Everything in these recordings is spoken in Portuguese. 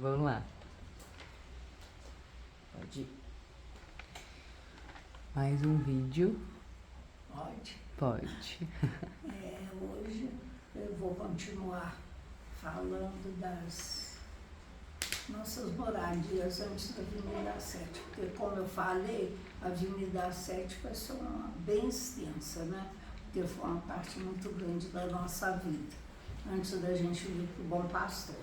Vamos lá. Pode ir. Mais um vídeo. Pode. Pode. Hoje eu vou continuar falando das nossas moradias antes da Avenida 7, porque como eu falei, a Avenida 7 vai ser bem extensa, né? Porque foi uma parte muito grande da nossa vida, antes da gente vir para o Bom Pastor.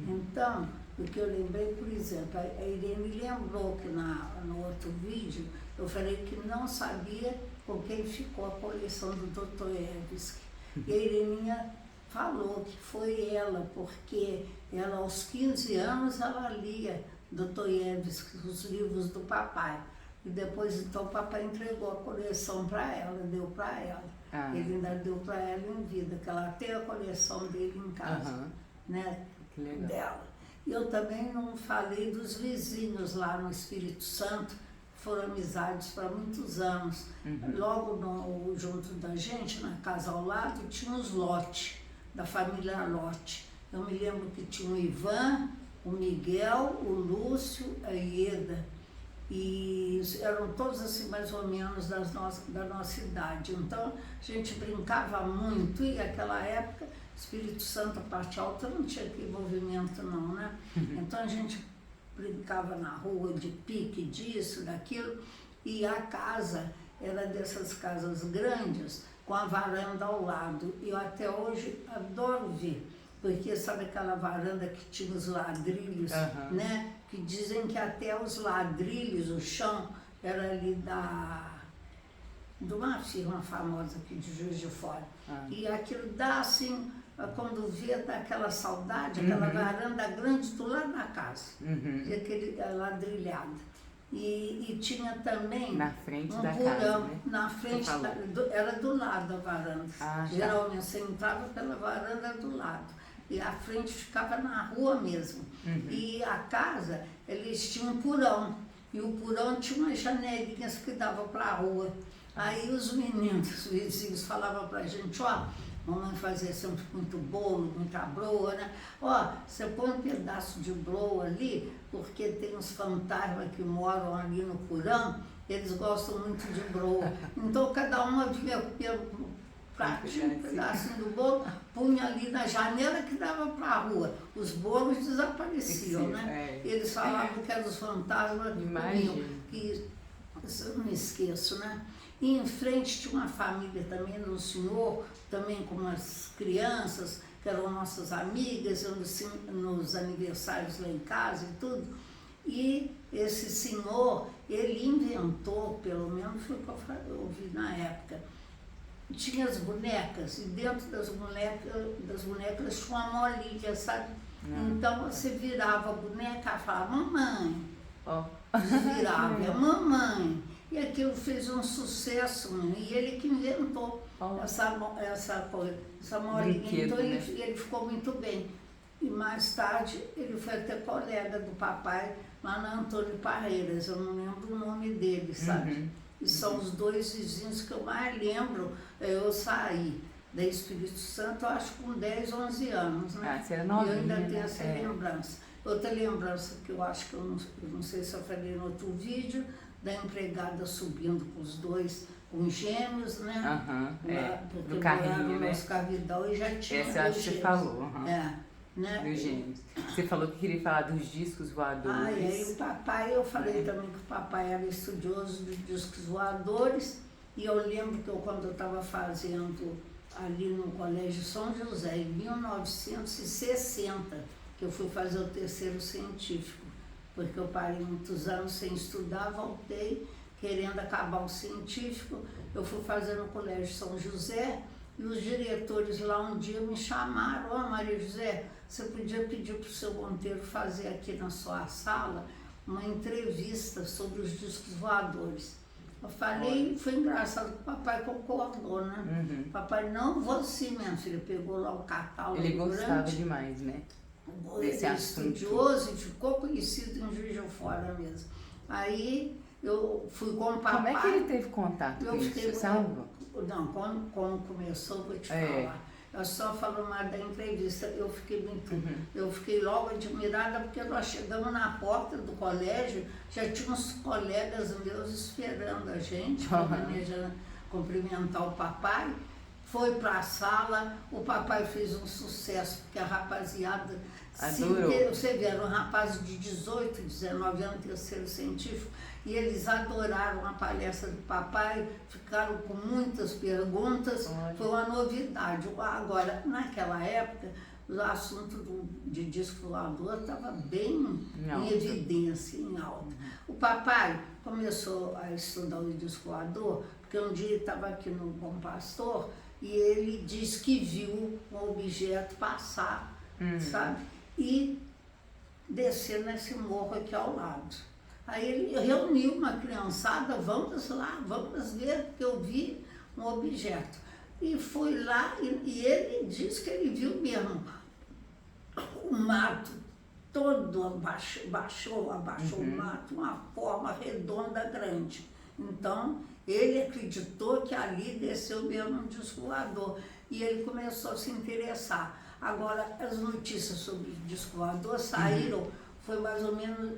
Então, o que eu lembrei, por exemplo, a Irene lembrou que no outro vídeo eu falei que não sabia com quem ficou a coleção do Dostoiévski. E a Ireninha falou que foi ela, porque ela aos 15 anos ela lia Dostoiévski, os livros do papai. E depois então o papai entregou a coleção para ela, deu para ela. Ele ainda deu para ela em vida, que ela tem a coleção dele em casa, né? Que legal. Dela. E eu também não falei dos vizinhos lá no Espírito Santo, que foram amizades para muitos anos. Logo junto da gente, na casa ao lado, tinha os Lote, da família Lote. Eu me lembro que tinha o Ivan, o Miguel, o Lúcio, a Ieda. E eram todos assim mais ou menos da nossa idade. Então a gente brincava muito e naquela época Espírito Santo, a parte alta, não tinha aquele movimento não, né? Então a gente brincava na rua de pique, disso, daquilo, e a casa era dessas casas grandes, com a varanda ao lado. E eu até hoje adoro ver, porque sabe aquela varanda que tinha os ladrilhos, né? Que dizem que até os ladrilhos, o chão, era ali de uma firma famosa aqui de Juiz de Fora. E aquilo dá assim, quando vê, dá aquela saudade, aquela varanda grande do lado da casa, e aquele ladrilhado. E tinha também na frente um da porão, casa, né? na frente, era do lado da varanda. Geralmente você entrava pela varanda do lado. E a frente ficava na rua mesmo. E a casa, eles tinham um porão. E o porão tinha umas janelinhas que davam para a rua. Aí os meninos, os vizinhos, falavam para a gente, ó, mamãe fazia sempre muito bolo, muita broa, né? Ó, você põe um pedaço de broa ali, porque tem uns fantasmas que moram ali no porão, eles gostam muito de broa. Então cada uma vinha pelo pratinho, um pedacinho do bolo, punha ali na janela que dava para a rua. Os bolos desapareciam, né? Eles falavam que eram os fantasmas que comiam, que eu não esqueço, né? E em frente tinha uma família também, um senhor, também com umas crianças, que eram nossas amigas, nos aniversários lá em casa e tudo. E esse senhor, ele inventou, pelo menos foi o que eu ouvi na época, tinha as bonecas, e dentro das bonecas tinha uma molinha, sabe? Então você virava a boneca e falava, mamãe. Virava, mamãe. E aquilo fez um sucesso, e ele que inventou essa molinha. Então ele ficou muito bem. E mais tarde ele foi até colega do papai lá na Antônio Parreiras, eu não lembro o nome dele, sabe? E são os dois vizinhos que eu mais lembro. Eu saí da Espírito Santo, acho com 10, 11 anos, né? Você era novinha, e eu ainda tenho né? essa lembrança. Outra lembrança que eu acho que eu não sei se eu falei no outro vídeo, da empregada subindo com os dois, com gêmeos, né? Do carrinho, né? Nos Cavidal e já tinha essa eu acho que você falou. Né? Dos gêmeos. Você falou que queria falar dos discos voadores. E aí o papai, eu falei também que o papai era estudioso dos discos voadores, e eu lembro que quando eu estava fazendo ali no Colégio São José, em 1960, que eu fui fazer o terceiro científico, porque eu parei muitos anos sem estudar, voltei querendo acabar o científico, eu fui fazer no Colégio São José, e os diretores lá um dia me chamaram, Maria José, você podia pedir para o seu Monteiro fazer aqui na sua sala uma entrevista sobre os discos voadores. Eu falei, foi engraçado que o papai concordou, né? Papai, não, vou sim, minha filha, pegou lá o catálogo. Ele gostava demais, né? Ele é estudioso e ficou conhecido em Juiz de Fora mesmo. Aí eu fui com o papai. Como é que ele teve contato com isso? Não, como começou, vou te falar. Eu só falo mais da entrevista, eu fiquei logo admirada, porque nós chegamos na porta do colégio, já tinha uns colegas meus esperando a gente, planejando cumprimentar o papai. Foi para a sala, o papai fez um sucesso, porque a rapaziada, você vê, era um rapaz de 18, 19 anos, terceiro científico, e eles adoraram a palestra do papai, ficaram com muitas perguntas, foi uma novidade. Agora, naquela época, o assunto de disco voador estava bem em evidência, em alta. O papai começou a estudar o disco voador, porque um dia ele estava aqui no Bom Pastor, e ele disse que viu um objeto passar, sabe? E descer nesse morro aqui ao lado. Aí ele reuniu uma criançada, vamos lá, vamos ver, porque eu vi um objeto. E foi lá, e ele disse que ele viu mesmo o mato todo abaixou o mato, uma forma redonda grande. Então, ele acreditou que ali desceu mesmo um disco voador. E ele começou a se interessar. Agora, as notícias sobre o disco voador saíram, foi mais ou menos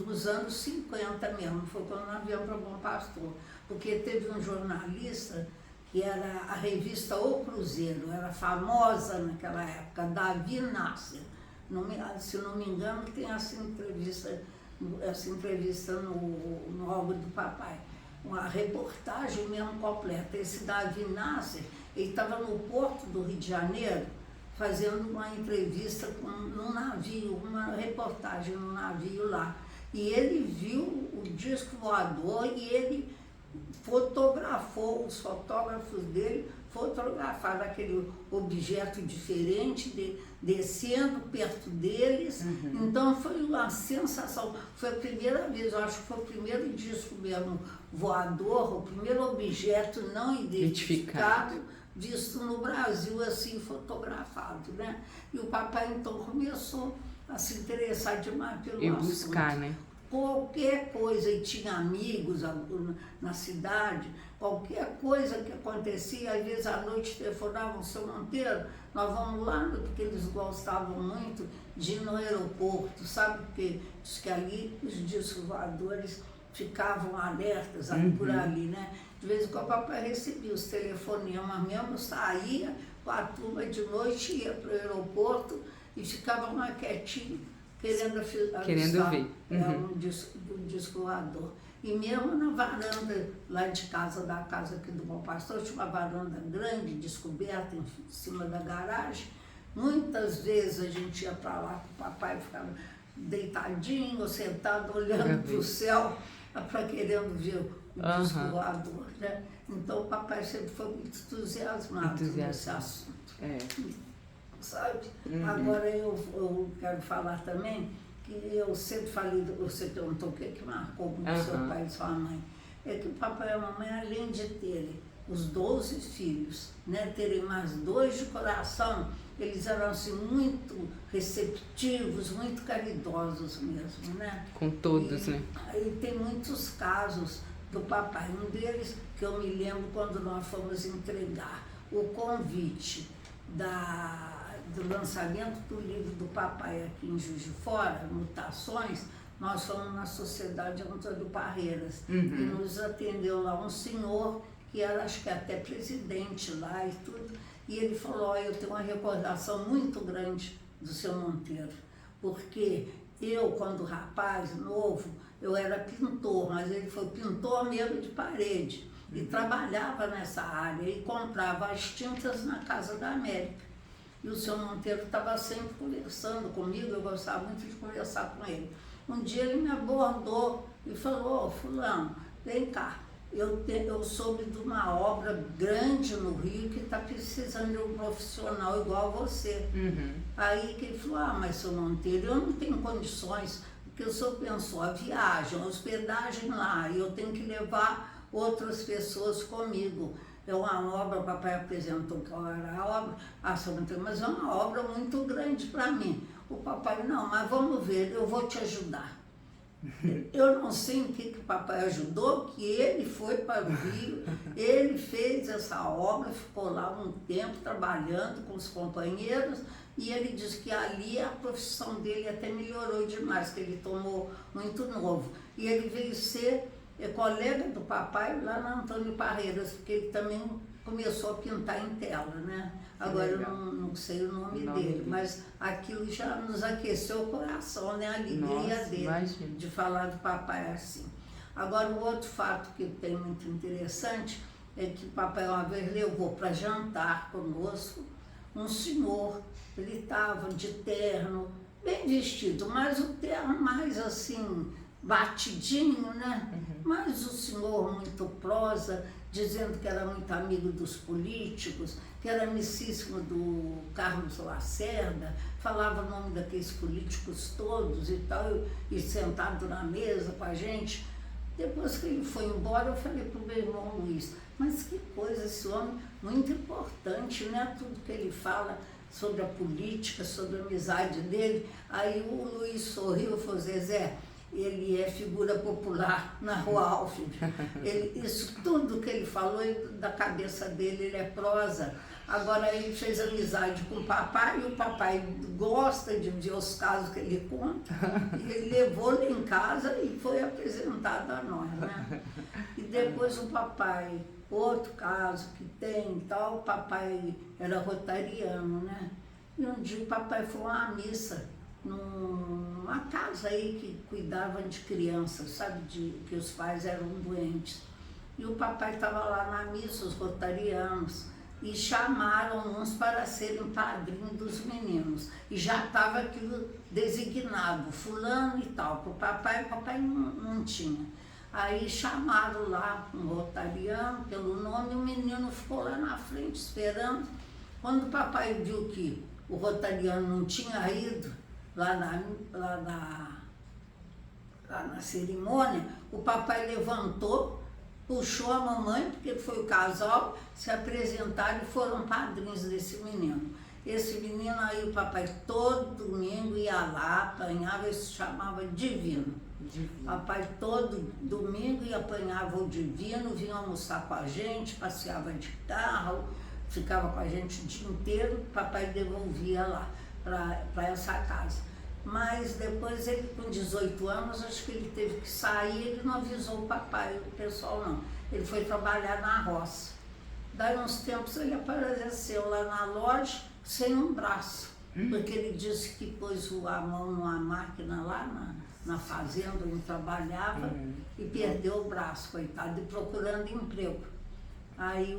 nos anos 50 mesmo, foi quando nós viemos para Bom Pastor. Porque teve um jornalista, que era a revista O Cruzeiro, era famosa naquela época, Davi Nasser. Se não me engano, tem essa entrevista no álbum do papai. Uma reportagem mesmo completa. Esse Davi Nasser, ele estava no porto do Rio de Janeiro, fazendo uma entrevista num navio, uma reportagem num navio lá. E ele viu o disco voador e ele fotografou, os fotógrafos dele fotografaram aquele objeto diferente descendo perto deles. Então foi uma sensação, foi a primeira vez, eu acho que foi o primeiro disco mesmo voador, o primeiro objeto não identificado visto no Brasil, assim, fotografado, né? E o papai então começou a se interessar demais pelo assunto. E buscar, né? Qualquer coisa, e tinha amigos na cidade, qualquer coisa que acontecia, às vezes à noite telefonavam, seu Monteiro, nós vamos lá, porque eles gostavam muito de ir no aeroporto, sabe? Porque diz que ali os discos voadores ficavam alertas por ali, né? De vez em quando o papai recebia os telefonemas mesmo, saía com a turma de noite, ia para o aeroporto e ficava mais quietinho, querendo ver. Um disco voador. E mesmo na varanda lá de casa, da casa aqui do Bom Pastor, tinha uma varanda grande, descoberta em cima da garagem. Muitas vezes a gente ia para lá, o papai ficava deitadinho, sentado, olhando para o céu, para querendo ver o disco voador, né? Então o papai sempre foi muito entusiasmado nesse assunto. Sabe? Agora eu quero falar também que eu sempre falei, você perguntou o que marcou muito seu pai e sua mãe. É que o papai e a mamãe, além de terem os 12 filhos, né, terem mais 2 de coração, eles eram assim, muito receptivos, muito caridosos mesmo, né? Com todos, né? E tem muitos casos do papai. Um deles, que eu me lembro quando nós fomos entregar o convite do lançamento do livro do papai aqui em Juiz de Fora, Mutações, nós fomos na Sociedade Antônio Parreiras e nos atendeu lá um senhor que era, acho que até presidente lá e tudo, e ele falou, eu tenho uma recordação muito grande do seu Monteiro, porque eu, quando rapaz, novo, eu era pintor, mas ele foi pintor mesmo de parede, e trabalhava nessa área, e comprava as tintas na Casa da América. E o seu Monteiro estava sempre conversando comigo, eu gostava muito de conversar com ele. Um dia ele me abordou e falou, fulano, vem cá, eu soube de uma obra grande no Rio que está precisando de um profissional igual a você. Aí que ele falou, mas seu Monteiro, eu não tenho condições, porque o senhor pensou, a viagem, a hospedagem lá, e eu tenho que levar outras pessoas comigo. É uma obra, o papai apresentou qual era a obra, mas é uma obra muito grande para mim. O papai, não, mas vamos ver, eu vou te ajudar. Eu não sei em que o papai ajudou, que ele foi para o Rio, ele fez essa obra, ficou lá um tempo trabalhando com os companheiros, e ele disse que ali a profissão dele até melhorou demais, que ele tomou muito novo. E ele veio ser colega do papai lá na Antônio Parreiras, porque ele também começou a pintar em tela, né? Agora eu não sei o nome dele, mas aquilo já nos aqueceu o coração, né? A alegria dele imagina. de falar do papai assim. Agora, o outro fato que tem muito interessante é que o papai uma vez levou para jantar conosco um senhor. Ele estava de terno, bem vestido, mas o terno mais assim, batidinho, né? Mas o senhor muito prosa, dizendo que era muito amigo dos políticos, que era amicíssimo do Carlos Lacerda, falava o nome daqueles políticos todos e tal, e sentado na mesa com a gente. Depois que ele foi embora, eu falei para o meu irmão Luiz, mas que coisa, esse homem muito importante, né? Tudo que ele fala sobre a política, sobre a amizade dele. Aí o Luiz sorriu e falou, Zezé, ele é figura popular na Rua Alfred. Isso tudo que ele falou, da cabeça dele, ele é prosa. Agora ele fez amizade com o papai, e o papai gosta de ver os casos que ele conta. E ele levou ele em casa e foi apresentado a nós, né? E depois o papai, outro caso que tem e tal, o papai era rotariano, né? E um dia o papai foi a uma missa numa casa aí que cuidavam de crianças, sabe, que os pais eram doentes. E o papai estava lá na missa, os rotarianos, e chamaram uns para serem padrinhos dos meninos. E já estava aquilo designado, fulano e tal, para o papai não tinha. Aí chamaram lá um rotariano pelo nome, e o menino ficou lá na frente esperando. Quando o papai viu que o rotariano não tinha ido lá na cerimônia, o papai levantou, puxou a mamãe, porque foi o casal, se apresentaram e foram padrinhos desse menino. Esse menino aí, o papai todo domingo ia lá, apanhava e se chamava Divino. Papai todo domingo ia apanhava o Divino, vinha almoçar com a gente, passeava de carro, ficava com a gente o dia inteiro, papai devolvia lá para essa casa. Mas depois ele, com 18 anos, acho que ele teve que sair, ele não avisou o papai, o pessoal não. Ele foi trabalhar na roça. Daí uns tempos ele apareceu lá na loja sem um braço, porque ele disse que pôs a mão numa máquina lá na fazenda onde trabalhava e perdeu o braço, coitado, e procurando emprego. Aí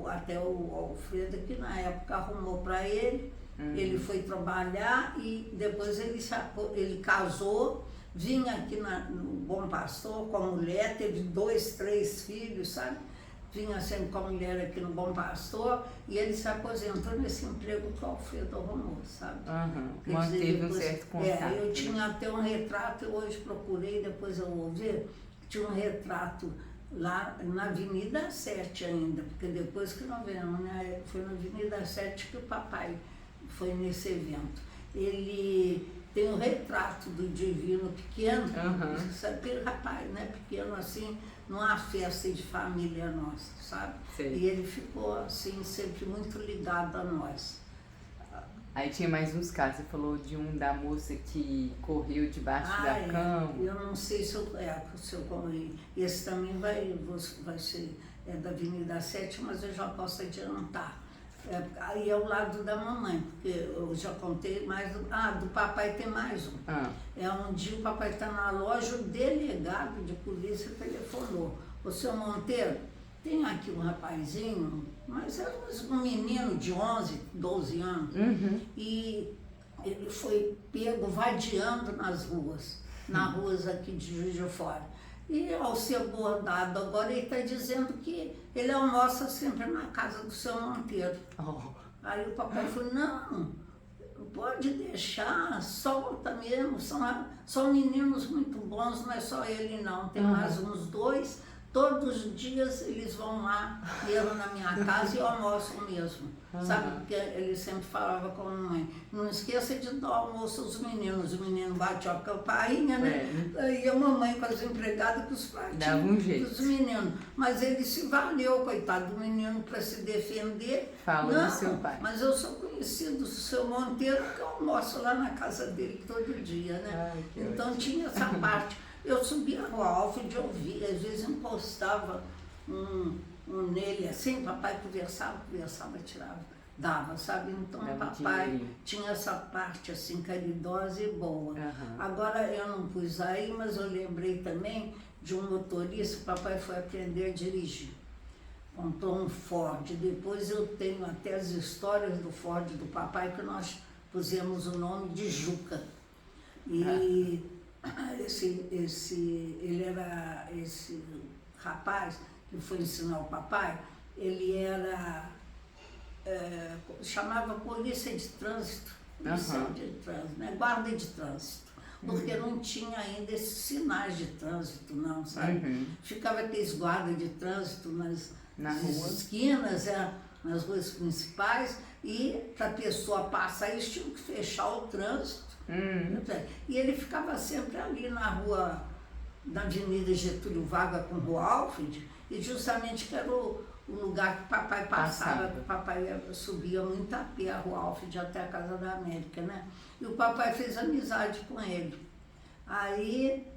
até o Alfredo, que na época arrumou para ele, ele foi trabalhar e depois ele casou, vinha aqui no Bom Pastor com a mulher, teve 2, 3 filhos, sabe? Vinha sempre com a mulher aqui no Bom Pastor e ele se aposentou nesse emprego que o Alfredo arrumou, sabe? Manteve um certo contato. Eu tinha até um retrato, eu hoje procurei, depois eu vou ver, tinha um retrato lá na Avenida 7 ainda, porque depois que nós vemos, né? Foi na Avenida 7 que o papai foi nesse evento. Ele tem um retrato do Divino pequeno, sabe, aquele rapaz, né, pequeno assim, numa festa de família nossa, sabe? Sei. E ele ficou assim, sempre muito ligado a nós. Aí tinha mais uns casos, você falou de um da moça que correu debaixo da cama. Eu não sei se eu corri. Esse também vai ser da Avenida 7, mas eu já posso adiantar. Aí é o lado da mamãe, porque eu já contei mais do papai tem mais um. Um dia o papai está na loja, o delegado de polícia telefonou. Ô, seu Monteiro, tem aqui um rapazinho, mas era um menino de 11, 12 anos, e ele foi pego vadiando nas ruas aqui de Juiz de Fora. E ao ser abordado agora, ele está dizendo que ele almoça sempre na casa do seu Monteiro. Aí o papai falou, não pode deixar, solta mesmo, são meninos muito bons, não é só ele não, tem mais uns 2, Todos os dias eles vão lá, mesmo na minha casa, e almoçam mesmo. Sabe, porque ele sempre falava com a mamãe, não esqueça de dar almoço aos meninos. Os meninos batiam a campainha, né? E a mamãe com as empregadas com os pratinhos dos meninos. Mas ele se valeu, coitado do menino, para se defender. Fala do seu pai. Mas eu sou conhecido do seu Monteiro, que eu almoço lá na casa dele todo dia, né? Ai, então ótimo. Tinha essa parte. Eu subia no Alfred, eu ouvia, às vezes encostava nele assim, papai conversava, tirava, dava, sabe? Então papai tinha essa parte assim caridosa e boa. Agora eu não pus aí, mas eu lembrei também de um motorista, papai foi aprender a dirigir. Comprou um Ford, depois eu tenho até as histórias do Ford do papai, que nós pusemos o nome de Juca. E esse rapaz que foi ensinar o papai, ele era, chamava polícia de trânsito, né? Guarda de trânsito, porque não tinha ainda esses sinais de trânsito, não, sabe? Ficava aqueles guardas de trânsito nas esquinas, nas ruas principais, e para a pessoa passar, eles tinham que fechar o trânsito. E ele ficava sempre ali na rua, na Avenida Getúlio Vargas com Rua Alfred, e justamente que era o lugar que o papai passava, que o papai subia muito a pé a Rua Alfred até a Casa da América, né? E o papai fez amizade com ele. Aí,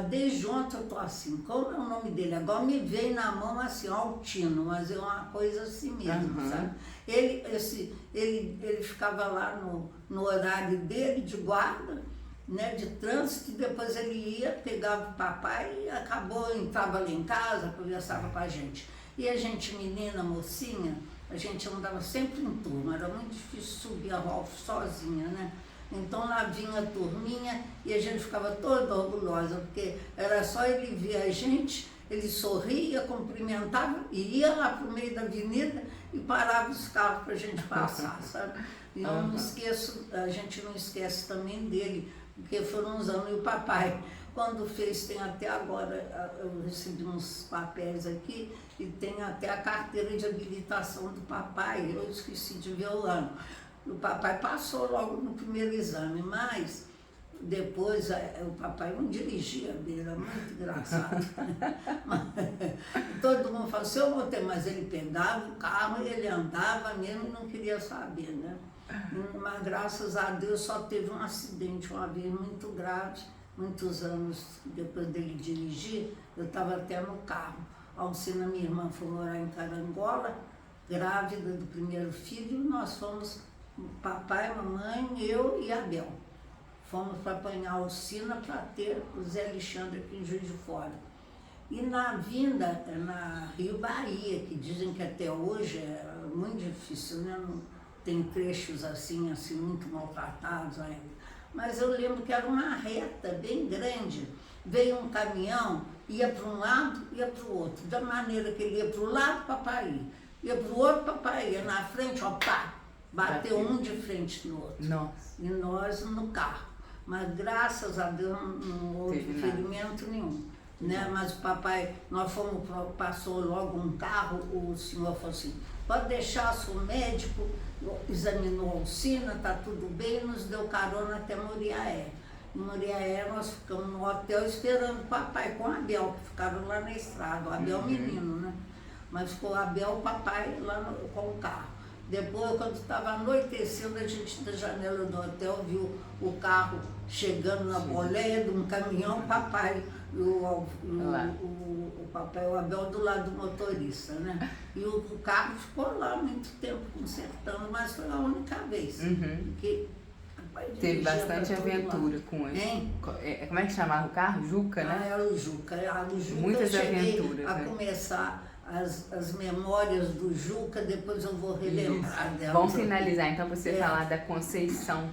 desde ontem eu tô assim, como é o nome dele? Agora me veio na mão assim, Altino, mas é uma coisa assim mesmo, sabe? Ele ficava lá no horário dele de guarda, né, de trânsito, e depois ele ia, pegava o papai e entrava lá em casa, conversava com a gente. E a gente, menina, mocinha, a gente andava sempre em turma, era muito difícil subir a Ralph sozinha, né? Então lá vinha a turminha e a gente ficava toda orgulhosa, porque era só ele ver a gente, ele sorria, cumprimentava e ia lá para o meio da avenida e parava os carros para a gente passar, sabe? E eu não esqueço, a gente não esquece também dele, porque foram uns anos. E o papai, quando fez, tem até agora, eu recebi uns papéis aqui, e tem até a carteira de habilitação do papai, eu esqueci de ver o ano. O papai passou logo no primeiro exame, mas depois o papai não dirigia bem, era muito engraçado. Todo mundo falou, seu Monteiro, mas ele pegava o carro e ele andava mesmo e não queria saber, né? Mas graças a Deus só teve um acidente uma vez muito grave, muitos anos depois dele dirigir, eu estava até no carro. A Alcina, minha irmã, foi morar em Carangola, grávida do primeiro filho, e nós fomos, papai, mamãe, eu e Abel. Fomos para apanhar a Alcina para ter o Zé Alexandre aqui em Juiz de Fora. E na vinda, na Rio Bahia, que dizem que até hoje é muito difícil, né? Tem trechos assim muito maltratados ainda. Mas eu lembro que era uma reta bem grande. Veio um caminhão, ia para um lado, ia para o outro. Da maneira que ele ia para o lado, papai ia para o outro, papai ia na frente, ó, pá, bateu um de frente no outro. Nossa. E nós no carro. Mas graças a Deus não houve ferimento nenhum. Né? Mas o papai, passou logo um carro, o senhor falou assim, pode deixar, o médico examinou a Alcina, está tudo bem, nos deu carona até Muriaé. Em Muriaé nós ficamos no hotel esperando o papai com o Abel, que ficaram lá na estrada, o Abel menino, né? Mas ficou o Abel, o papai lá com o carro. Depois, quando estava anoitecendo, a gente da janela do hotel viu o carro chegando na boleia de um caminhão, papai, o papai, o Abel do lado do motorista, né? E o carro ficou lá muito tempo consertando, mas foi a única vez que teve bastante aventura com ele. Hein? Como é que chamava o carro? Juca, né? Era o Juca. Muitas aventuras, a começar as memórias do Juca, depois eu vou relembrar dela. Vamos finalizar então para você falar da Conceição,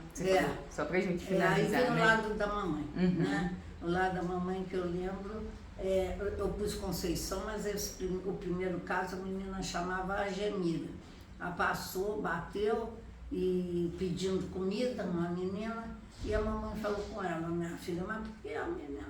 só para a gente finalizar. Aí vem o lado da mamãe, né? O lado da mamãe que eu lembro, eu pus Conceição, mas o primeiro caso a menina chamava Agemira. Ela passou, bateu e pedindo comida, uma menina, e a mamãe falou com ela, minha filha, mas por que a menina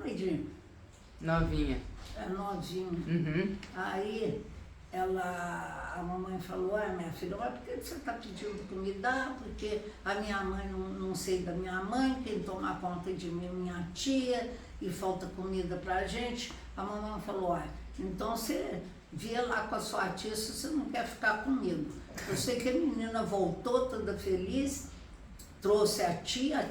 Novinha. É novinha. Uhum. Aí a mamãe falou, minha filha, mas por que você está pedindo comida? Ah, porque a minha mãe, não sei da minha mãe, quem toma conta de mim é minha tia, e falta comida pra gente. A mamãe falou, então você vê lá com a sua tia se você não quer ficar comigo. Eu sei que a menina voltou toda feliz, trouxe a tia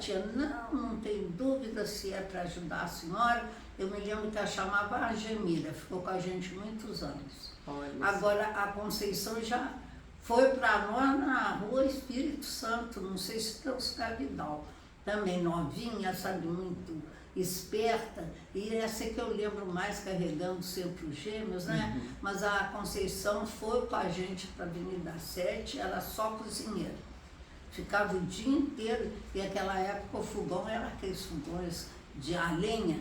não tem dúvida se é para ajudar a senhora. Eu me lembro que ela chamava a Gemira, ficou com a gente muitos anos. Olha. Agora a Conceição já foi para nós na rua Espírito Santo, não sei se tem os Cavidal. Também novinha, sabe, muito esperta, e essa é que eu lembro mais, carregando sempre os gêmeos, né? Uhum. Mas a Conceição foi com a gente para a Avenida 7, era só cozinheira. Ficava o dia inteiro, e naquela época o fogão era aqueles fogões de a lenha,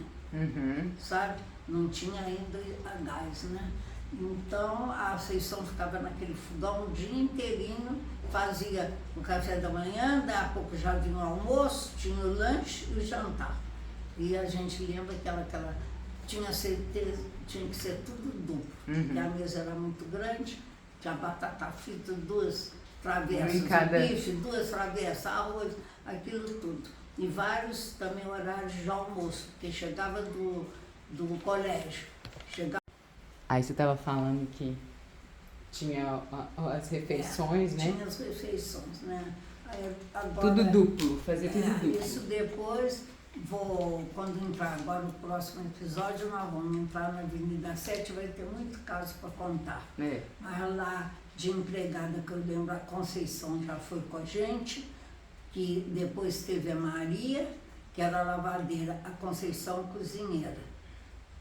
sabe? Não tinha ainda a gás, né? Então a Conceição ficava naquele fogão o dia inteirinho, fazia o café da manhã, daí a pouco já vinha o almoço, tinha o lanche e o jantar. E a gente lembra que ela tinha certeza, tinha que ser tudo duplo, porque a mesa era muito grande, tinha batata frita, 2 travessas de bife, 2 travessas, arroz, aquilo tudo. E vários também horários de almoço, porque chegava do colégio. Aí você estava falando que tinha as refeições, né? Tinha as refeições, né? Aí, agora, tudo duplo, fazer tudo duplo. Isso depois, quando entrar agora no próximo episódio, nós vamos entrar na Avenida 7, vai ter muito caso para contar. Mas lá de empregada, que eu lembro, a Conceição já foi com a gente, que depois teve a Maria, que era a lavadeira, a Conceição cozinheira.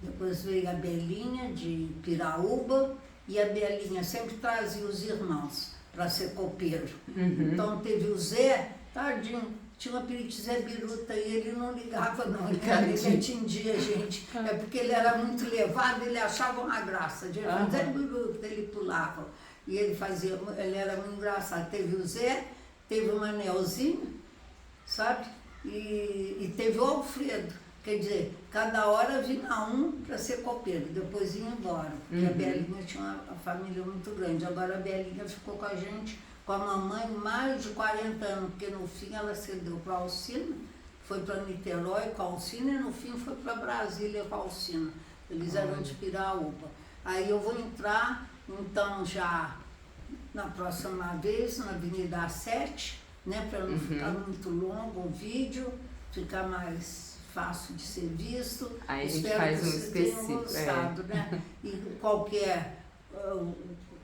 Depois veio a Belinha de Piraúba, e a Belinha sempre trazia os irmãos para ser copeiro. Então teve o Zé, tadinho, tinha um apelido de Zé Biruta, e ele não ligava não, ele atendia a gente. É porque ele era muito levado, ele achava uma graça. De Zé Biruta, ele pulava. E ele era muito engraçado. Teve o Zé, teve o Manelzinho, sabe? E teve o Alfredo. Quer dizer, cada hora vinha um para ser copeiro, depois ia embora. Porque a Belinha tinha uma família muito grande. Agora a Belinha ficou com a gente, com a mamãe, mais de 40 anos, porque no fim ela cedeu para a Alcina, foi para Niterói com a Alcina e no fim foi para Brasília com a Alcina. Eles eram de Piraúba. Aí eu vou entrar, então, já na próxima vez, na Avenida 7, né, para não ficar muito longo o vídeo, ficar mais fácil de ser visto. Aí a gente faz um específico. Gostado, né? E qualquer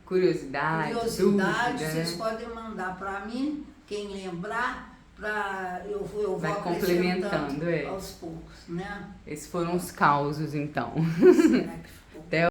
curiosidade, dúvida, vocês podem mandar para mim, quem lembrar, eu vou vai complementando aos poucos, né? Esses foram os causos, então. Será que